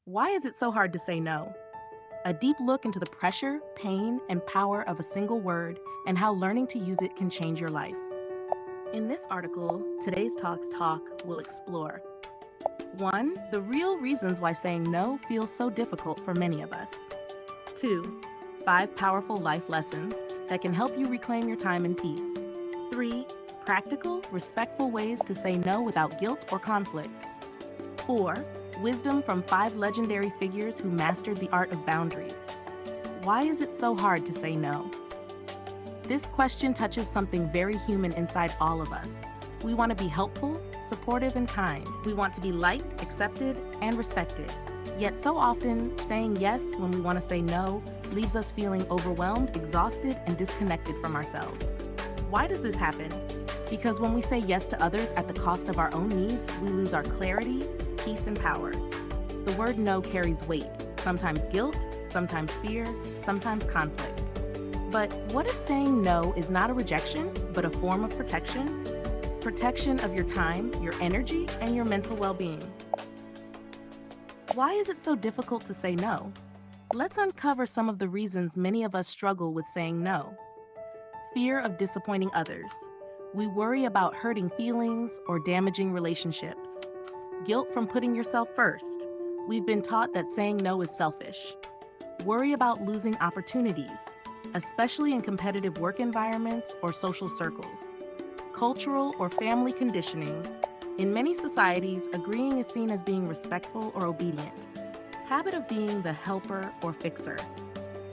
Why is it so hard to say no? A deep look into the pressure, pain, and power of a single word and how learning to use it can change your life. In this article, today's Talks Talk will explore 1. The real reasons why saying no feels so difficult for many of us. 2. 5 powerful life lessons that can help you reclaim your time and peace. 3. Practical, respectful ways to say no without guilt or conflict. 4. Wisdom from 5 legendary figures who mastered the art of boundaries. Why is it so hard to say no? This question touches something very human inside all of us. We want to be helpful, supportive, and kind. We want to be liked, accepted, and respected. Yet so often, saying yes when we want to say no leaves us feeling overwhelmed, exhausted, and disconnected from ourselves. Why does this happen? Because when we say yes to others at the cost of our own needs, we lose our clarity, peace, and power. The word no carries weight, sometimes guilt, sometimes fear, sometimes conflict. But what if saying no is not a rejection, but a form of protection? Protection of your time, your energy, and your mental well-being. Why is it so difficult to say no? Let's uncover some of the reasons many of us struggle with saying no. Fear of disappointing others. We worry about hurting feelings or damaging relationships. Guilt from putting yourself first. We've been taught that saying no is selfish. Worry about losing opportunities, especially in competitive work environments or social circles. Cultural or family conditioning. In many societies, agreeing is seen as being respectful or obedient. Habit of being the helper or fixer.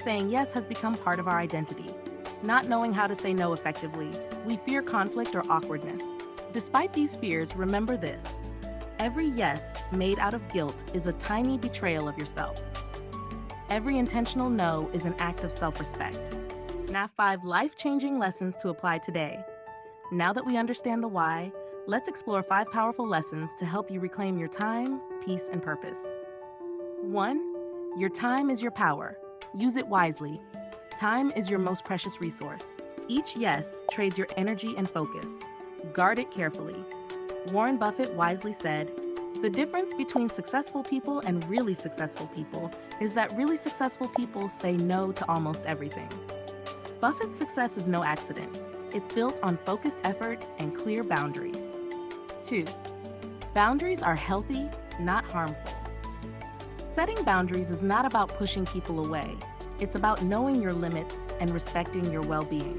Saying yes has become part of our identity. Not knowing how to say no effectively, we fear conflict or awkwardness. Despite these fears, remember this. Every yes made out of guilt is a tiny betrayal of yourself. Every intentional no is an act of self-respect. Now 5 life-changing lessons to apply today. Now that we understand the why, let's explore 5 powerful lessons to help you reclaim your time, peace, and purpose. 1. Your time is your power. Use it wisely. Time is your most precious resource. Each yes trades your energy and focus. Guard it carefully. Warren Buffett wisely said, "The difference between successful people and really successful people is that really successful people say no to almost everything." Buffett's success is no accident. It's built on focused effort and clear boundaries. 2. Boundaries are healthy, not harmful. Setting boundaries is not about pushing people away. It's about knowing your limits and respecting your well-being.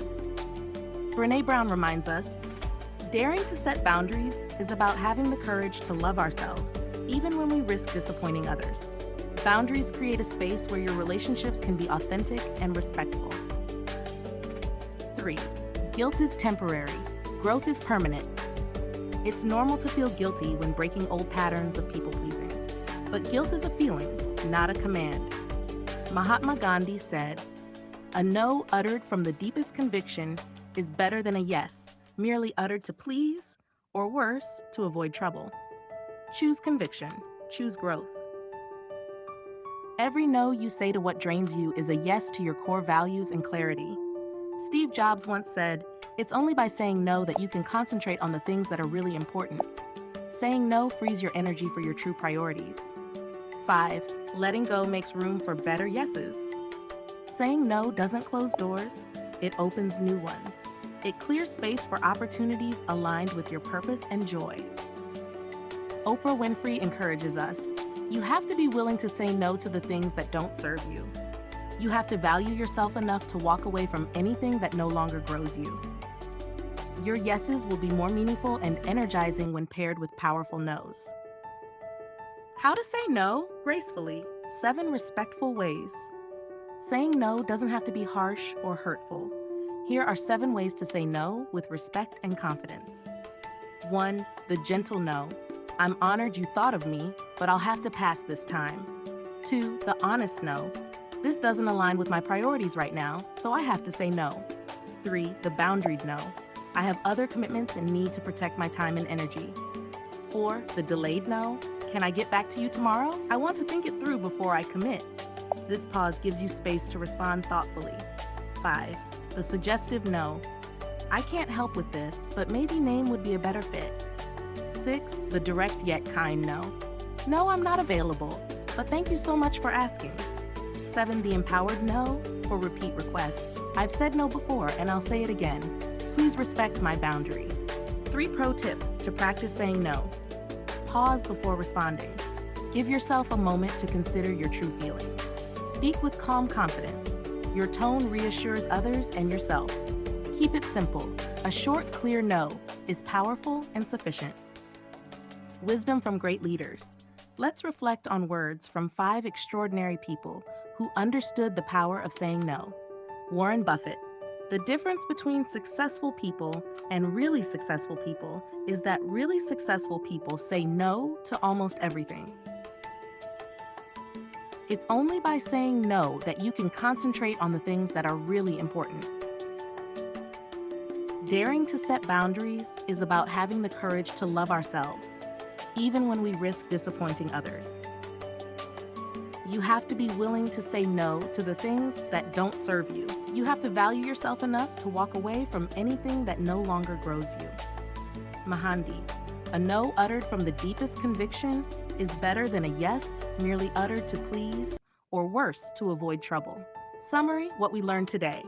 Brené Brown reminds us, daring to set boundaries is about having the courage to love ourselves, even when we risk disappointing others. Boundaries create a space where your relationships can be authentic and respectful. 3. Guilt is temporary. Growth is permanent. It's normal to feel guilty when breaking old patterns of people-pleasing. But guilt is a feeling, not a command. Mahatma Gandhi said, "A no uttered from the deepest conviction is better than a yes, merely uttered to please, or worse, to avoid trouble." Choose conviction. Choose growth. Every no you say to what drains you is a yes to your core values and clarity. Steve Jobs once said, "It's only by saying no that you can concentrate on the things that are really important." Saying no frees your energy for your true priorities. 5. Letting go makes room for better yeses. Saying no doesn't close doors, it opens new ones. It clears space for opportunities aligned with your purpose and joy. Oprah Winfrey encourages us, you have to be willing to say no to the things that don't serve you. You have to value yourself enough to walk away from anything that no longer grows you. Your yeses will be more meaningful and energizing when paired with powerful nos. How to say no gracefully. 7 respectful ways. Saying no doesn't have to be harsh or hurtful. Here are 7 ways to say no with respect and confidence. 1. The gentle no. I'm honored you thought of me, but I'll have to pass this time. 2. The honest no. This doesn't align with my priorities right now, so I have to say no. 3. The boundaried no. I have other commitments and need to protect my time and energy. 4. The delayed no. Can I get back to you tomorrow? I want to think it through before I commit. This pause gives you space to respond thoughtfully. 5. The suggestive no. I can't help with this, but maybe name would be a better fit. 6. The direct yet kind no. No, I'm not available. but thank you so much for asking. 7. The empowered no for repeat requests. I've said no before and I'll say it again. Please respect my boundary. 3 pro tips to practice saying no. Pause before responding. Give yourself a moment to consider your true feelings. Speak with calm confidence. Your tone reassures others and yourself. Keep it simple. A short, clear no is powerful and sufficient. Wisdom from great leaders. Let's reflect on words from 5 extraordinary people who understood the power of saying no. Warren Buffett. The difference between successful people and really successful people is that really successful people say no to almost everything. It's only by saying no that you can concentrate on the things that are really important. Daring to set boundaries is about having the courage to love ourselves, even when we risk disappointing others. You have to be willing to say no to the things that don't serve you. You have to value yourself enough to walk away from anything that no longer grows you. Mahandi. A no uttered from the deepest conviction is better than a yes merely uttered to please, or worse, to avoid trouble. Summary: what we learned today.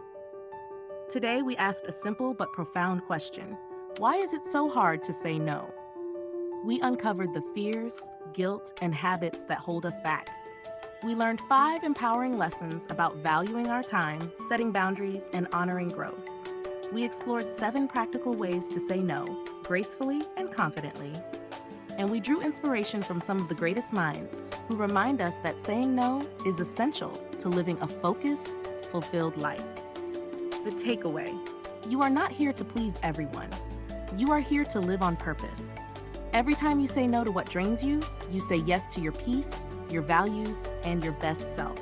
Today we asked a simple but profound question. Why is it so hard to say no? We uncovered the fears, guilt, and habits that hold us back. We learned 5 empowering lessons about valuing our time, setting boundaries, and honoring growth. We explored 7 practical ways to say no, gracefully and confidently. And we drew inspiration from some of the greatest minds who remind us that saying no is essential to living a focused, fulfilled life. The takeaway: you are not here to please everyone. You are here to live on purpose. Every time you say no to what drains you, you say yes to your peace, your values, and your best self.